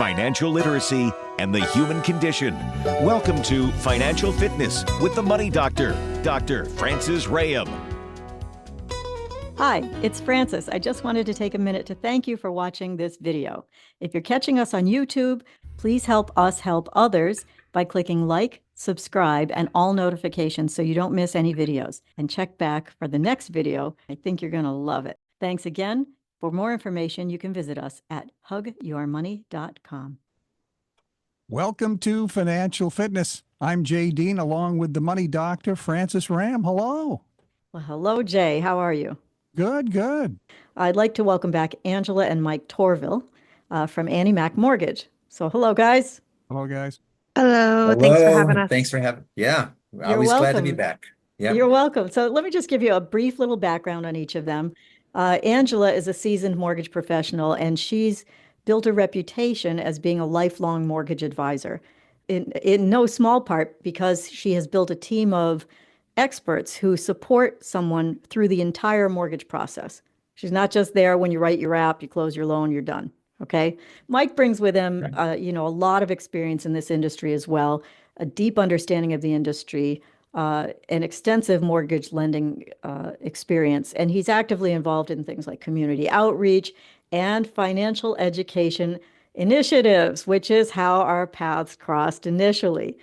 financial literacy, and the human condition. Welcome to Financial Fitness with the Money Doctor, Dr. Francis Rayam. Hi, it's Francis. I just wanted to take a minute to thank you for watching this video. If you're catching us on YouTube, please help us help others by clicking like, subscribe, and all notifications so you don't miss any videos. And check back for the next video. I think you're going to love it. Thanks again. For more information, you can visit us at hugyourmoney.com. Welcome to Financial Fitness. I'm Jay Dean, along with the Money Doctor, Francis Ram. Hello. Well, hello, Jay. How are you? Good, good. I'd like to welcome back Angela and Mike Tourville from Annie Mac Mortgage. So hello, guys. Hello, guys. Hello. Thanks for having us. Thanks for having. Yeah, You're always glad to welcome. be back. Yeah, You're welcome. So let me just give you a brief little background on each of them. Angela is a seasoned mortgage professional, and she's built a reputation as being a lifelong mortgage advisor, in no small part because she has built a team of experts who support someone through the entire mortgage process. She's not just there when you write your app, you close your loan, you're done. Okay. Mike brings with him, a lot of experience in this industry as well, a deep understanding of the industry, an extensive mortgage lending experience, and he's actively involved in things like community outreach and financial education initiatives, which is how our paths crossed initially.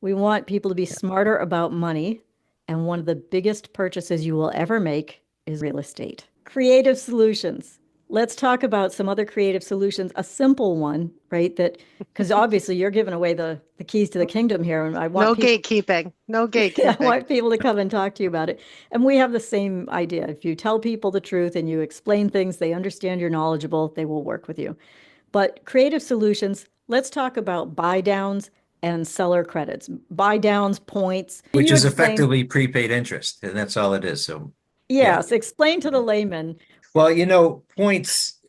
We want people to be smarter about money, and one of the biggest purchases you will ever make is real estate. Creative solutions. Let's talk about some other creative solutions. A simple one, right? That because obviously you're giving away the keys to the kingdom here, and I want gatekeeping. No gatekeeping. I want people to come and talk to you about it. And we have the same idea. If you tell people the truth and you explain things, they understand you're knowledgeable, they will work with you. But creative solutions. Let's talk about buy downs and seller credits, buy downs, points. which is effectively prepaid interest, and that's all it is. So yes, explain to the layman. well, points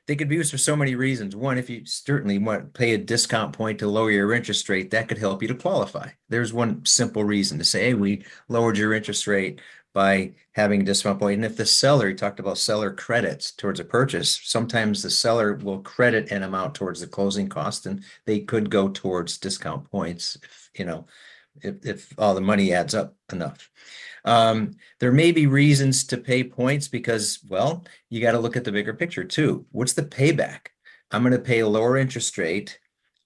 they could be used for so many reasons. One, if you certainly want to pay a discount point to lower your interest rate, that could help you to qualify. There's one simple reason to say, hey, we lowered your interest rate by having a discount point. And if the seller, you talked about seller credits towards a purchase, sometimes the seller will credit an amount towards the closing cost, and they could go towards discount points if all the money adds up enough. There may be reasons to pay points because, well, you got to look at the bigger picture too. What's the payback? I'm going to pay a lower interest rate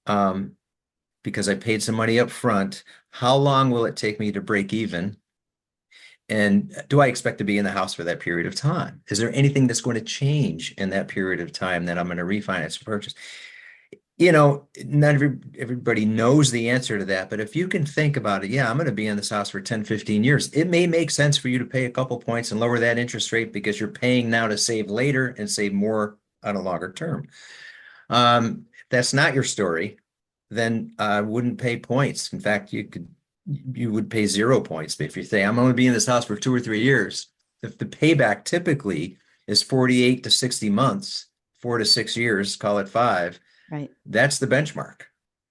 because I paid some money up front. How long will it take me to break even? And do I expect to be in the house for that period of time? Is there anything that's going to change in that period of time that I'm going to refinance or purchase? Not everybody knows the answer to that, but if you can think about it, I'm going to be in this house for 10, 15 years. It may make sense for you to pay a couple points and lower that interest rate because you're paying now to save later and save more on a longer term. That's not your story. Then I wouldn't pay points. In fact, you would pay 0 points. But if you say, I'm going to be in this house for 2 or 3 years, if the payback typically is 48 to 60 months, 4 to 6 years, call it 5. Right. That's the benchmark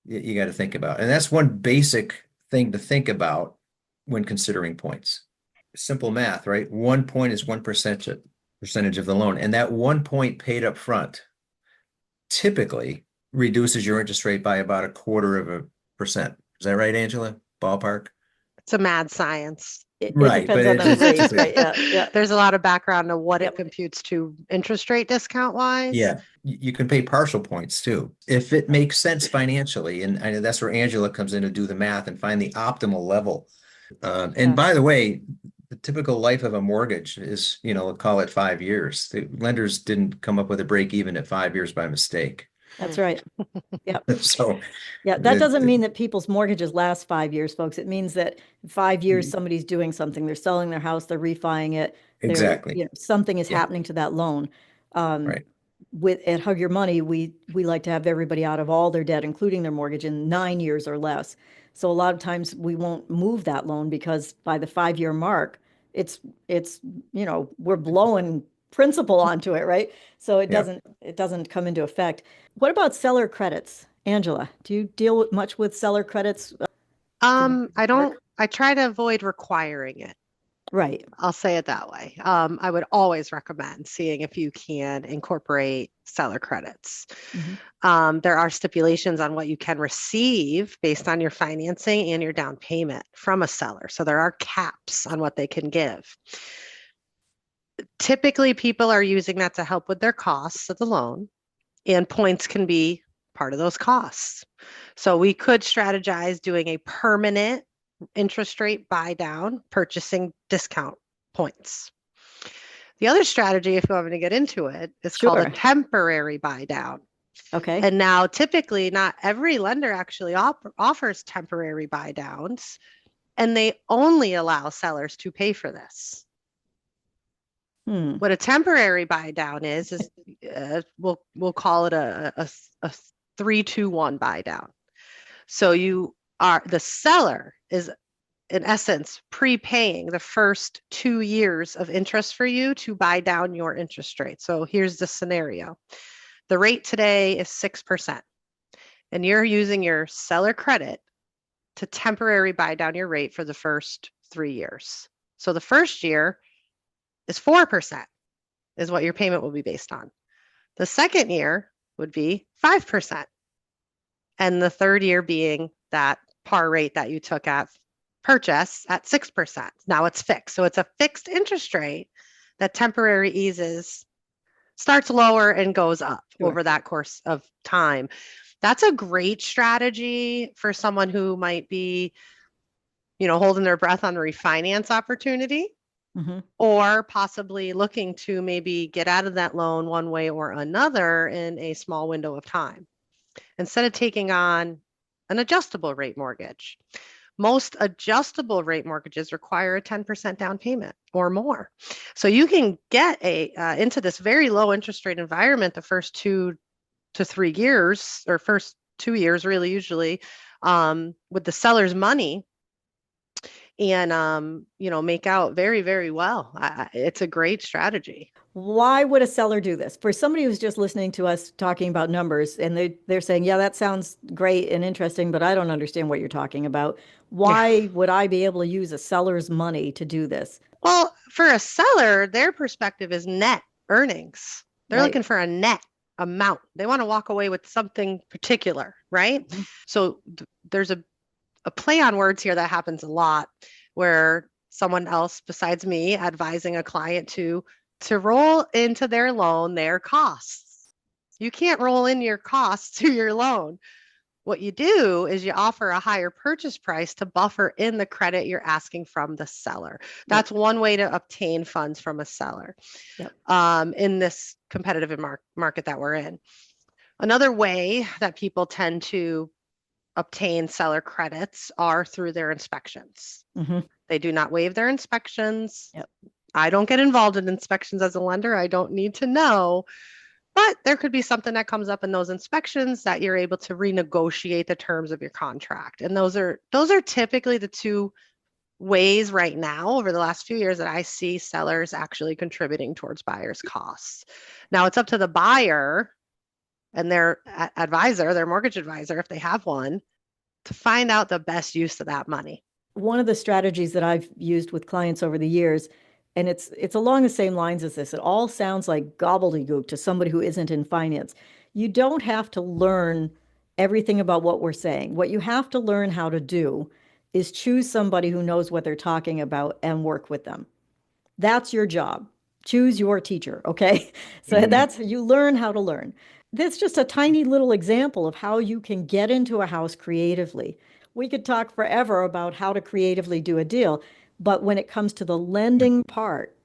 you got to think about. And that's one basic thing to think about when considering points. Simple math, right? 1 point is 1% percentage of the loan. And that 1 point paid up front typically reduces your interest rate by about 1/4%. Is that right, Angela? Ballpark? It's a mad science. It Right, depends but on the it's- rates, right? Yeah. There's a lot of background to what Yep. it computes to interest rate discount wise. Yeah, you can pay partial points too, if it makes sense financially. And I know that's where Angela comes in to do the math and find the optimal level. And by the way, the typical life of a mortgage is, call it 5 years. The lenders didn't come up with a break even at 5 years by mistake. That's right. Yeah. So Yeah, that doesn't mean that people's mortgages last 5 years, folks. It means that in 5 years, somebody's doing something. They're selling their house, they're refining it. Exactly. Something is happening to that loan. Right. At Hug Your Money, we like to have everybody out of all their debt, including their mortgage, in 9 years or less. So a lot of times we won't move that loan because by the 5-year mark, it's we're blowing principal onto it, right? So it doesn't come into effect. What about seller credits? Angela, do you deal much with seller credits? I don't. I try to avoid requiring it. Right. I'll say it that way. I would always recommend seeing if you can incorporate seller credits. There are stipulations on what you can receive based on your financing and your down payment from a seller. So there are caps on what they can give. Typically, people are using that to help with their costs of the loan, and points can be part of those costs. So we could strategize doing a permanent interest rate buy down, purchasing discount points. The other strategy, if you want me to get into it, is called a Sure. temporary buy down. Okay. And now typically not every lender actually offers temporary buy downs, and they only allow sellers to pay for this. What a temporary buy down is we'll call it a 3-2-1 buy down. So the seller is in essence prepaying the first 2 years of interest for you to buy down your interest rate. So here's the scenario. The rate today is 6%, and you're using your seller credit to temporarily buy down your rate for the first 3 years. So the first year is 4% is what your payment will be based on. The second year would be 5%. And the third year being that par rate that you took at purchase at 6%. Now it's fixed. So it's a fixed interest rate that temporary eases, starts lower and goes up over that course of time. That's a great strategy for someone who might be, holding their breath on the refinance opportunity, or possibly looking to maybe get out of that loan one way or another in a small window of time, instead of taking on an adjustable rate mortgage. Most adjustable rate mortgages require a 10% down payment or more. So you can get into this very low interest rate environment the first 2 to 3 years, or first 2 years really usually, with the seller's money, and make out very, very well. It's a great strategy. Why would a seller do this? For somebody who's just listening to us talking about numbers and they're saying, yeah, that sounds great and interesting, but I don't understand what you're talking about. Why would I be able to use a seller's money to do this? Well, for a seller, their perspective is net earnings. They're looking for a net amount. They want to walk away with something particular, right? So there's a play on words here that happens a lot, where someone else besides me advising a client to roll into their loan their costs. You can't roll in your costs to your loan. What you do is you offer a higher purchase price to buffer in the credit you're asking from the seller. That's one way to obtain funds from a seller in this competitive market that we're in. Another way that people tend to obtain seller credits are through their inspections. They do not waive their inspections. I don't get involved in inspections as a lender. I don't need to know, but there could be something that comes up in those inspections that you're able to renegotiate the terms of your contract. And those are typically the two ways right now over the last few years that I see sellers actually contributing towards buyers' costs. Now it's up to the buyer and their advisor, their mortgage advisor, if they have one, to find out the best use of that money. One of the strategies that I've used with clients over the years, and it's along the same lines as this, it all sounds like gobbledygook to somebody who isn't in finance. You don't have to learn everything about what we're saying. What you have to learn how to do is choose somebody who knows what they're talking about and work with them. That's your job. Choose your teacher, okay? So that's, you learn how to learn. That's just a tiny little example of how you can get into a house creatively. We could talk forever about how to creatively do a deal, but when it comes to the lending part,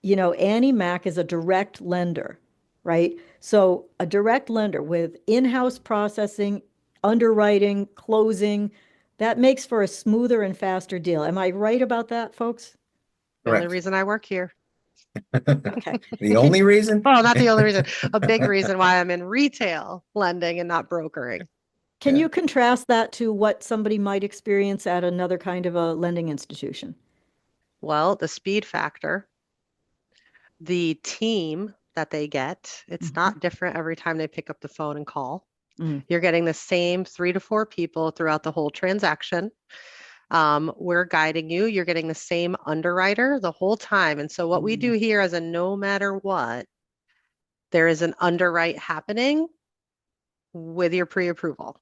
Annie Mac is a direct lender, right? So a direct lender with in-house processing, underwriting, closing, that makes for a smoother and faster deal. Am I right about that, folks? The only reason I work here. Okay. The only reason? Well, not the only reason. A big reason why I'm in retail lending and not brokering. Can you contrast that to what somebody might experience at another kind of a lending institution? Well, the speed factor, the team that they get, it's not different every time they pick up the phone and call. You're getting the same 3 to 4 people throughout the whole transaction. We're guiding you. You're getting the same underwriter the whole time. And so what we do here as a no matter what, there is an underwrite happening with your pre-approval.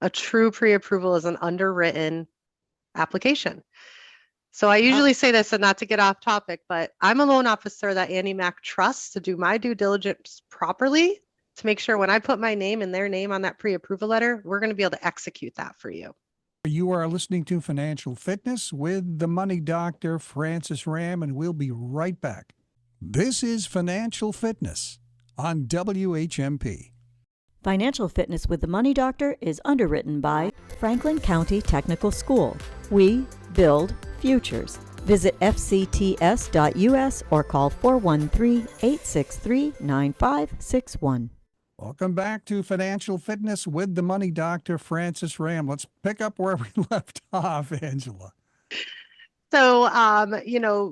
A true pre-approval is an underwritten application. So I usually say this, and not to get off topic, but I'm a loan officer that Annie Mac trusts to do my due diligence properly to make sure when I put my name and their name on that pre-approval letter, we're going to be able to execute that for you. You are listening to Financial Fitness with the Money Doctor, Francis Ram, and we'll be right back. This is Financial Fitness on WHMP. Financial Fitness with the Money Doctor is underwritten by Franklin County Technical School. We build futures. Visit fcts.us or call 413-863-9561. Welcome back to Financial Fitness with the Money Doctor, Francis Ram. Let's pick up where we left off, Angela. So,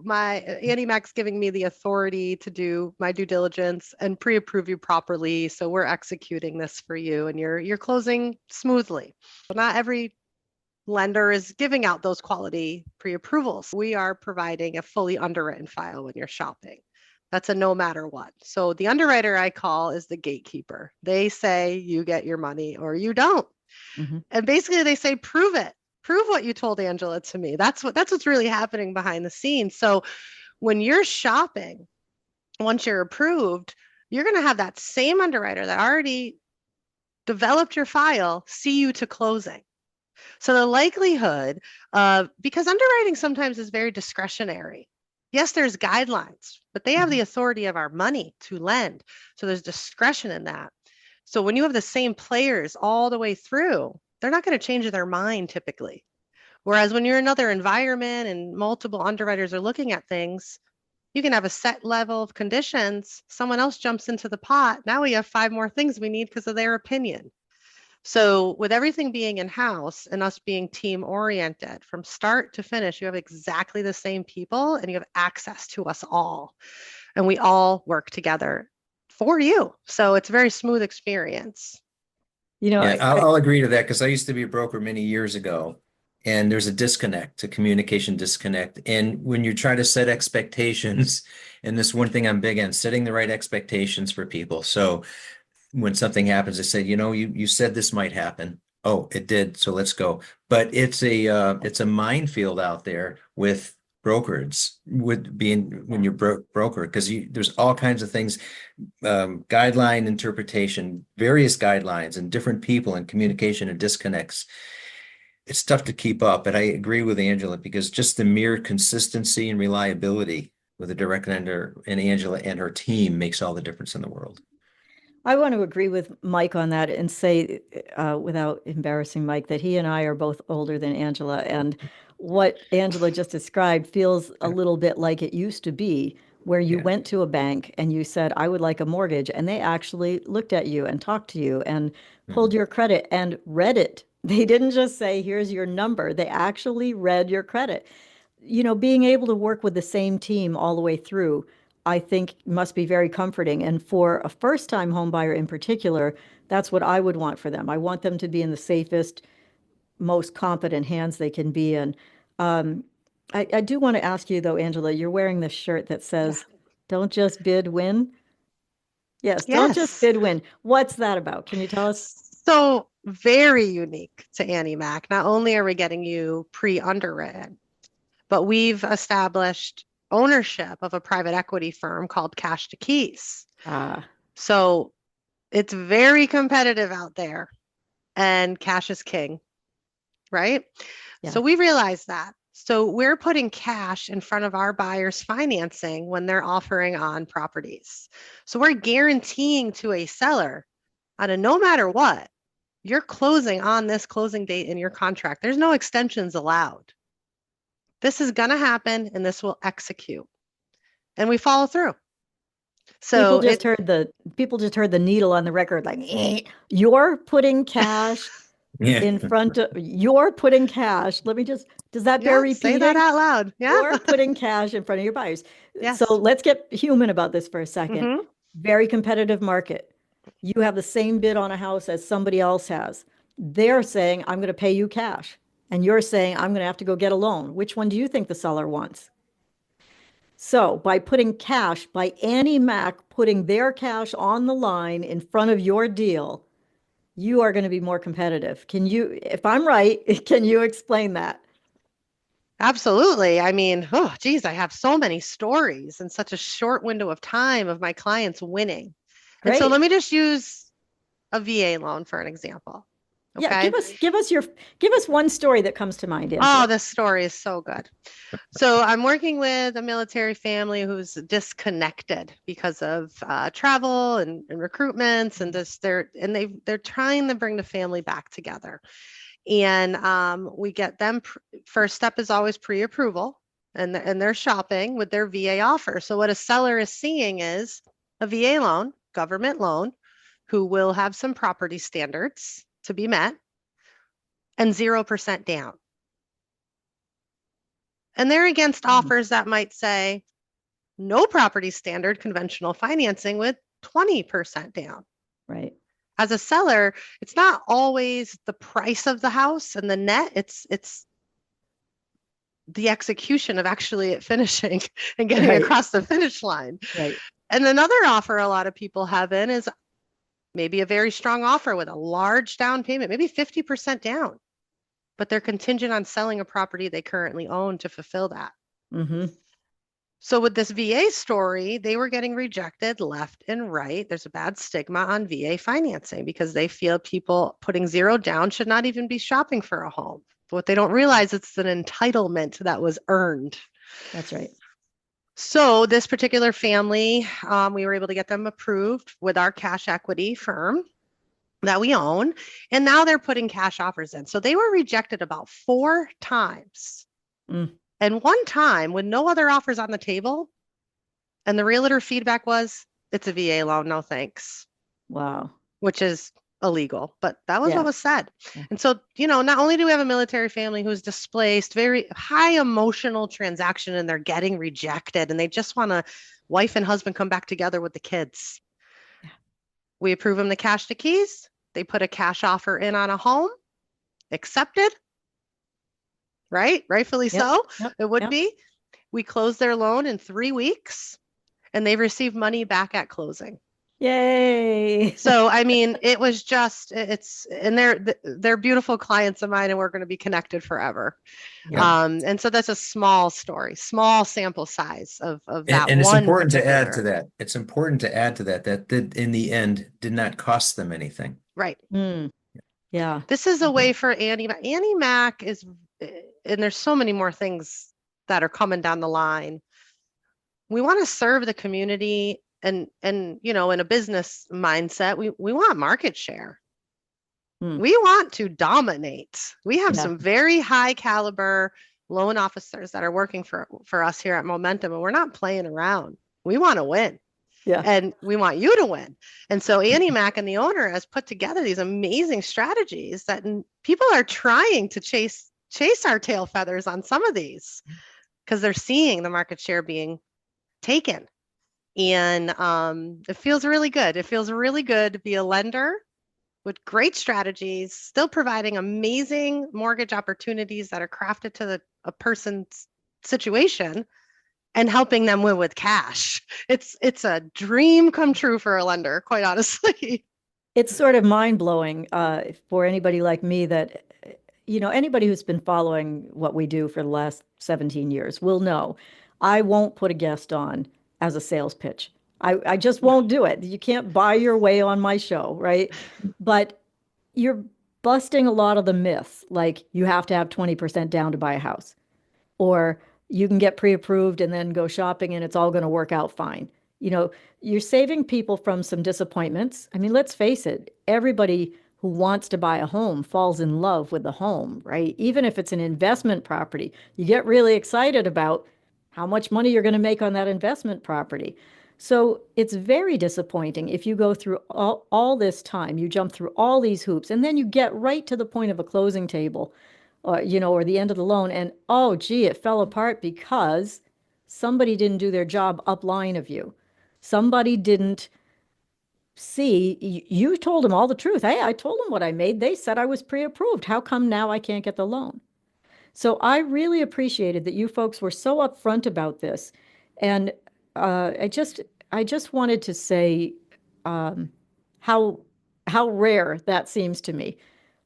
my Annie Mac's giving me the authority to do my due diligence and pre-approve you properly. So we're executing this for you, and you're closing smoothly. But not every lender is giving out those quality pre-approvals. We are providing a fully underwritten file when you're shopping. That's a no matter what. So the underwriter I call is the gatekeeper. They say you get your money or you don't. Mm-hmm. And basically they say, prove it. Prove what you told Angela to me. That's what's really happening behind the scenes. So when you're shopping, once you're approved, you're going to have that same underwriter that already developed your file see you to closing. So the likelihood because underwriting sometimes is very discretionary. Yes, there's guidelines, but they have the authority of our money to lend. So there's discretion in that. So when you have the same players all the way through, they're not going to change their mind typically. Whereas when you're in another environment and multiple underwriters are looking at things, you can have a set level of conditions. Someone else jumps into the pot. Now we have 5 more things we need because of their opinion. So with everything being in-house and us being team oriented from start to finish, you have exactly the same people and you have access to us all. And we all work together for you. So it's a very smooth experience. I'll agree to that because I used to be a broker many years ago, and there's a disconnect, a communication disconnect. And when you try to set expectations, and this one thing I'm big on, setting the right expectations for people. So when something happens, I say, you said this might happen. Oh, it did. So let's go. But it's a minefield out there with brokers when you're broker, because there's all kinds of things, guideline interpretation, various guidelines and different people and communication and disconnects. It's tough to keep up, but I agree with Angela because just the mere consistency and reliability with a direct lender and Angela and her team makes all the difference in the world. I want to agree with Mike on that and say, without embarrassing Mike, that he and I are both older than Angela. And what Angela just described feels a little bit like it used to be, where you went to a bank and you said, I would like a mortgage. And they actually looked at you and talked to you and pulled your credit and read it. They didn't just say, here's your number. They actually read your credit. Being able to work with the same team all the way through, I think must be very comforting. And for a first-time home buyer in particular, that's what I would want for them. I want them to be in the safest, most competent hands they can be in. I do want to ask you, though, Angela, you're wearing this shirt that says, don't just bid, win. Yes, don't just bid, win. What's that about? Can you tell us? So very unique to Annie Mac. Not only are we getting you pre-underwritten, but we've established ownership of a private equity firm called Cash to Keys. So it's very competitive out there and cash is king, right? Yeah. So we realized that. So we're putting cash in front of our buyers' financing when they're offering on properties. So we're guaranteeing to a seller no matter what, you're closing on this closing date in your contract. There's no extensions allowed. This is going to happen and this will execute. And we follow through. So people just heard the needle on the record, like, you're putting cash in front of, you're putting cash. Does that bear repeating? Say that out loud. Yeah. You're putting cash in front of your buyers. Yes. So let's get human about this for a second. Mm-hmm. Very competitive market. You have the same bid on a house as somebody else has. They're saying, I'm going to pay you cash. and you're saying, I'm going to have to go get a loan. Which one do you think the seller wants? So by putting cash, by Annie Mac putting their cash on the line in front of your deal, you are going to be more competitive. Can you, if I'm right, can you explain that? Absolutely. I mean, oh, geez, I have so many stories in such a short window of time of my clients winning. And so Great. let me just use a VA loan for an example. Yeah, Okay. give us one story that comes to mind, Angela. Oh, this story is so good. So I'm working with a military family who's disconnected because of travel and recruitments and this. They're trying to bring the family back together, and we get them. First step is always pre-approval, and they're shopping with their VA offer. So what a seller is seeing is a VA loan, government loan, who will have some property standards to be met, and 0% down. And they're against offers that might say no property standard conventional financing with 20% down. Right. As a seller, it's not always the price of the house and the net, it's the execution of actually it finishing and getting Right. across the finish line. Right. And another offer a lot of people have in is maybe a very strong offer with a large down payment, maybe 50% down, but they're contingent on selling a property they currently own to fulfill that. Mm-hmm. So with this VA story, they were getting rejected left and right. There's a bad stigma on VA financing because they feel people putting 0 down should not even be shopping for a home. But what they don't realize, it's an entitlement that was earned. That's right. So this particular family, we were able to get them approved with our cash equity firm that we own. And now they're putting cash offers in. So they were rejected about 4 times. Mm. And one time with no other offers on the table, and the realtor feedback was, it's a VA loan, no thanks. Wow. Which is illegal, but that was Yeah. what was said. Yeah. And so, not only do we have a military family who's displaced, very high emotional transaction, and they're getting rejected, and they just want to wife and husband come back together with the kids. Yeah. We approve them the cash to keys. They put a cash offer in on a home, accepted. Right? Rightfully Yep. so. Yep. It would Yep. be. We closed their loan in 3 weeks, and they received money back at closing. Yay. So, I mean, it was just, and they're beautiful clients of mine, and we're going to be connected forever. Yeah. And so that's a small story, small sample size of that And it's one important to add to particular. that. It's important to add to that did in the end did not cost them anything. Right. Mm. Yeah. This is a way for Annie Mac is, and there's so many more things that are coming down the line. We want to serve the community, and in a business mindset, we want market share. We want to dominate. We have some very high caliber loan officers that are working for us here at Momentum, and we're not playing around. We want to win. Yeah. And we want you to win. And so Annie Mac and the owner has put together these amazing strategies that people are trying to chase our tail feathers on some of these because they're seeing the market share being taken. And it feels really good. It feels really good to be a lender with great strategies, still providing amazing mortgage opportunities that are crafted to a person's situation, and helping them win with cash. It's a dream come true for a lender, quite honestly. It's sort of mind-blowing for anybody like me that, anybody who's been following what we do for the last 17 years will know I won't put a guest on as a sales pitch. I just won't do it. You can't buy your way on my show, right? But you're busting a lot of the myths, like you have to have 20% down to buy a house, or you can get pre-approved and then go shopping and it's all going to work out fine. You're saving people from some disappointments. I mean, let's face it, everybody who wants to buy a home falls in love with the home, right? Even if it's an investment property, you get really excited about how much money you're going to make on that investment property. So it's very disappointing if you go through all this time, you jump through all these hoops, and then you get right to the point of a closing table, or the end of the loan, and oh gee, it fell apart because somebody didn't do their job upline of you. Somebody didn't see, you told them all the truth. Hey, I told them what I made. They said I was pre-approved. How come now I can't get the loan? So I really appreciated that you folks were so upfront about this. And I just wanted to say um, how how rare that seems to me,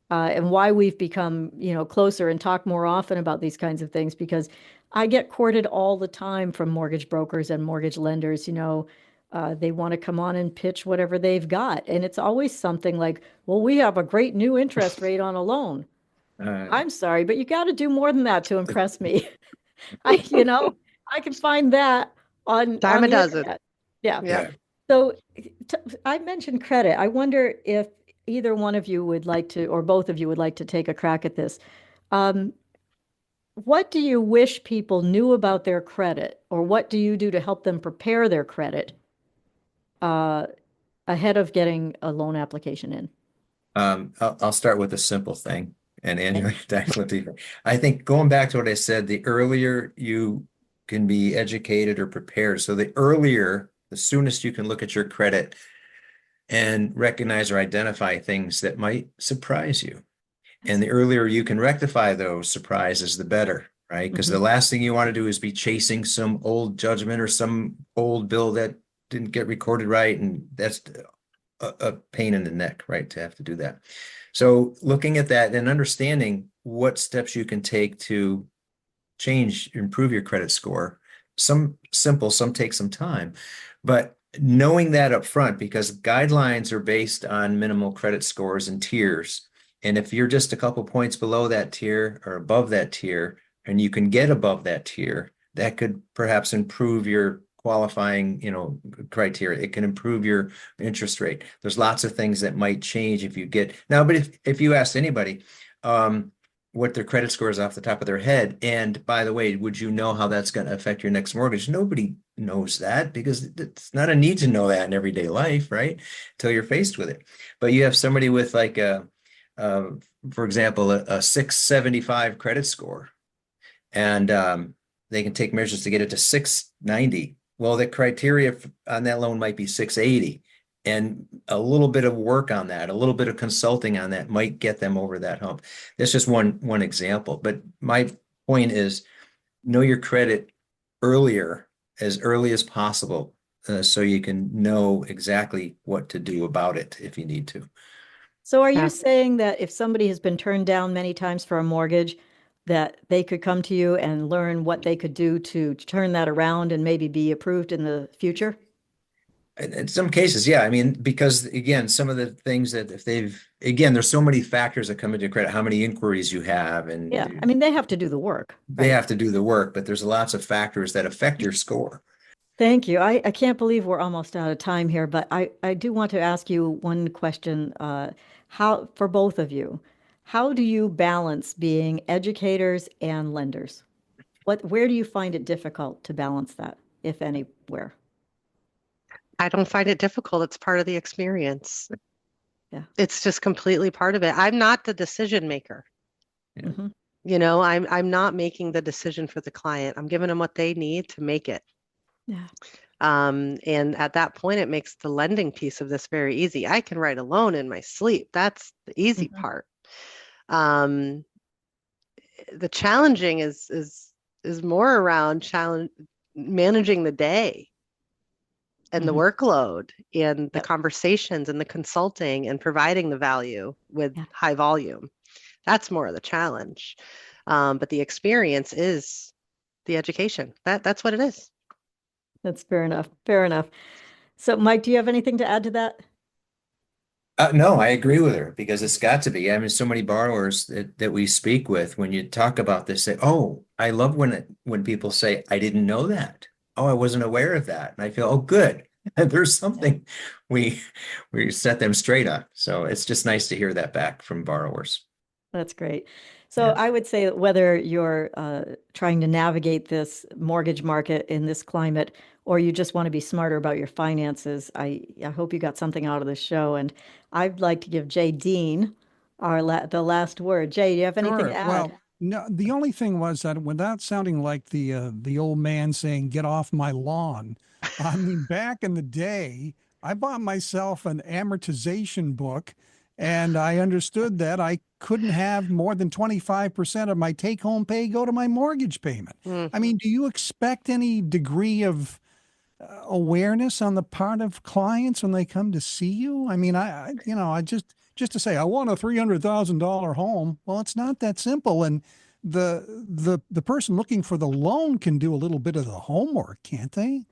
and why we've become, closer and talk more often about these kinds of things, because I get courted all the time from mortgage brokers and mortgage lenders. They want to come on and pitch whatever they've got. And it's always something like, well, we have a great new interest rate on a loan. Uh, I'm sorry, but you got to do more than that to impress me. I can find that Dime on a the dozen. internet. Yeah. Yeah. yeah. So I mentioned credit. I wonder if either one of you would like to, or both of you would like to take a crack at this. Um, what do you wish people knew about their credit, or what do you do to help them prepare their credit uh, ahead of getting a loan application in? I'll start with a simple thing, and Okay. annually dive deeper. I think going back to what I said, the earlier you can be educated or prepared, so the soonest you can look at your credit and recognize or identify things that might surprise you. And the earlier you can rectify those surprises, the better, right? Because the Mhm. last thing you want to do is be chasing some old judgment or some old bill that didn't get recorded right. And that's a pain in the neck, right? To have to do that. So looking at that and understanding what steps you can take to improve your credit score. Some simple, some take some time, but knowing that up front, because guidelines are based on minimal credit scores and tiers. And if you're just a couple points below that tier or above that tier, and you can get above that tier, that could perhaps improve your qualifying, criteria. It can improve your interest rate. There's lots of things that might change if you get now, but if you ask anybody, what their credit score is off the top of their head. And by the way, would you know how that's going to affect your next mortgage? Nobody knows that, because it's not a need to know that in everyday life, right? Until you're faced with it. But you have somebody with like for example, a 675 credit score, and they can take measures to get it to 690. Well, the criteria on that loan might be 680. And a little bit of work on that, a little bit of consulting on that might get them over that hump. That's just one example. But my point is, know your credit as early as possible, so you can know exactly what to do about it if you need to. So are Yeah. you saying that if somebody has been turned down many times for a mortgage, that they could come to you and learn what they could do to turn that around and maybe be approved in the future? In some cases, yeah. I mean, because again, some of the things that there's so many factors that come into credit, how many inquiries you have, Yeah. I and mean, they have to do the work, they right? have to do the work, but there's lots of factors that affect your score. Thank you. I can't believe we're almost out of time here, but I do want to ask you one question. How, for both of you, how do you balance being educators and lenders? Where do you find it difficult to balance that, if anywhere? I don't find it difficult. It's part of the experience. Yeah. It's just completely part of it. I'm not the decision maker. Yeah. Mhm. I'm not making the decision for the client. I'm giving them what they need to make it. Yeah. And at that point, it makes the lending piece of this very easy. I can write a loan in my sleep. That's the easy Mhm. part. The challenging is more around managing the day and the Mhm. workload and the Yep. conversations and the consulting and providing the value with Yeah. high volume. That's more of the challenge. But the experience is the education. That's what it is. That's fair enough. Fair enough. So, Mike, do you have anything to add to that? No, I agree with her, because it's got to be. I mean, so many borrowers that we speak with, when you talk about this, say, "Oh, I love when people say, I didn't know that. Oh, I wasn't aware of that." And I feel, oh, good. There's something we we set them straight on. So it's just nice to hear that back from borrowers. That's great. So Yeah. I would say that whether you're trying to navigate this mortgage market in this climate, or you just want to be smarter about your finances, I hope you got something out of this show. And I'd like to give Jay Dean the last word. Jay, do you have anything to Sure. add? Well, no, the only thing was that without sounding like the old man saying, "Get off my lawn," I mean, back in the day, I bought myself an amortization book, And I understood that I couldn't have more than 25% of my take-home pay go to my mortgage payment. I mean, do you expect any degree of awareness on the part of clients when they come to see you? I mean, I just to say I want a $300,000 home. Well, it's not that simple. And the person looking for the loan can do a little bit of the homework, can't they?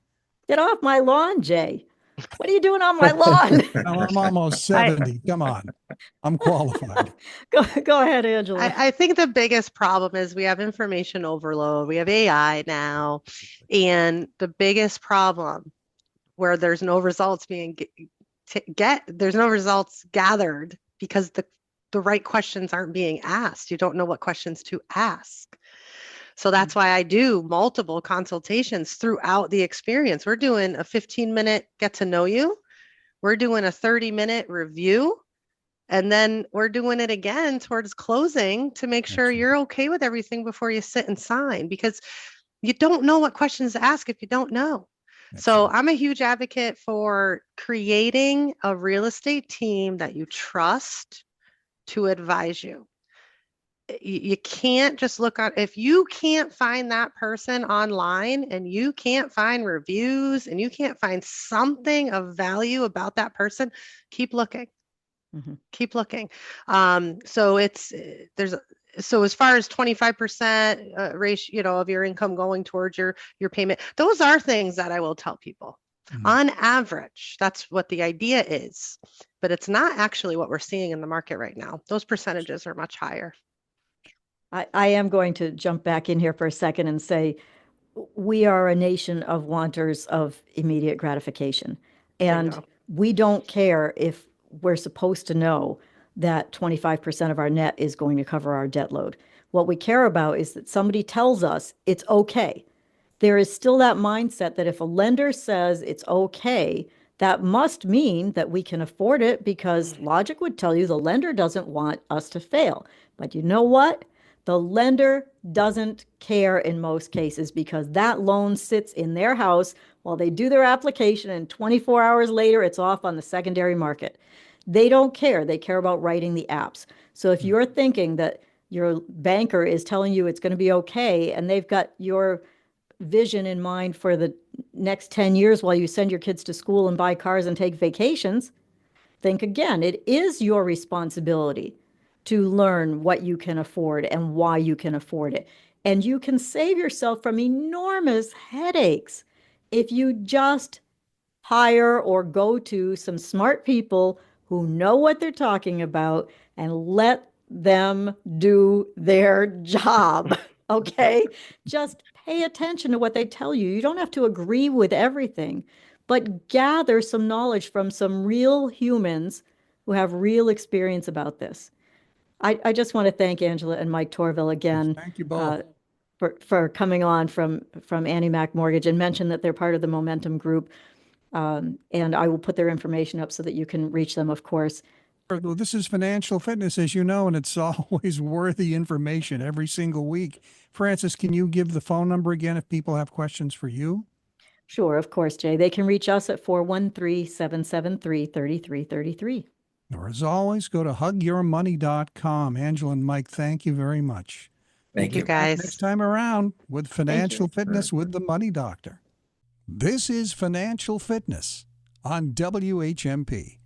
Get off my lawn, Jay. What are you doing on my lawn? I'm almost 70. Come on. I'm qualified. Go ahead, Angela. I think the biggest problem is we have information overload. We have AI now. And the biggest problem where there's no results there's no results gathered because the right questions aren't being asked. You don't know what questions to ask. So that's why I do multiple consultations throughout the experience. We're doing a 15-minute get to know you. We're doing a 30-minute review. And then we're doing it again towards closing to make sure you're okay with everything before you sit and sign, because you don't know what questions to ask if you don't know. So I'm a huge advocate for creating a real estate team that you trust to advise you. You can't just look on, if you can't find that person online and you can't find reviews and you can't find something of value about that person, keep looking. Keep looking. So as far as 25% ratio, of your income going towards your payment, those are things that I will tell people. On average, that's what the idea is, but it's not actually what we're seeing in the market right now. Those percentages are much higher. I am going to jump back in here for a second and say we are a nation of wanters of immediate gratification. And we don't care if we're supposed to know that 25% of our net is going to cover our debt load. What we care about is that somebody tells us it's okay. There is still that mindset that if a lender says it's okay, that must mean that we can afford it, because logic would tell you the lender doesn't want us to fail. But you know what? The lender doesn't care in most cases, because that loan sits in their house while they do their application, and 24 hours later, it's off on the secondary market. They don't care. They care about writing the apps. So if you're thinking that your banker is telling you it's going to be okay, and they've got your vision in mind for the next 10 years while you send your kids to school and buy cars and take vacations, think again. It is your responsibility to learn what you can afford and why you can afford it. And you can save yourself from enormous headaches if you just hire or go to some smart people who know what they're talking about and let them do their job. Okay? Just pay attention to what they tell you. You don't have to agree with everything, but gather some knowledge from some real humans who have real experience about this. I just want to thank Angela and Mike Tourville again. Thank you both. For coming on from Annie Mac Mortgage, and mention that they're part of the Momentum Group. And I will put their information up so that you can reach them, of course. Well, this is Financial Fitness, as you know, and it's always worthy information every single week. Frances, can you give the phone number again if people have questions for you? Sure, of course, Jay. They can reach us at 413-773-3333. Or as always, go to hugyourmoney.com. Angela and Mike, thank you very much. Thank you, guys. Next time around with Financial Fitness with the Money Doctor. This is Financial Fitness on WHMP.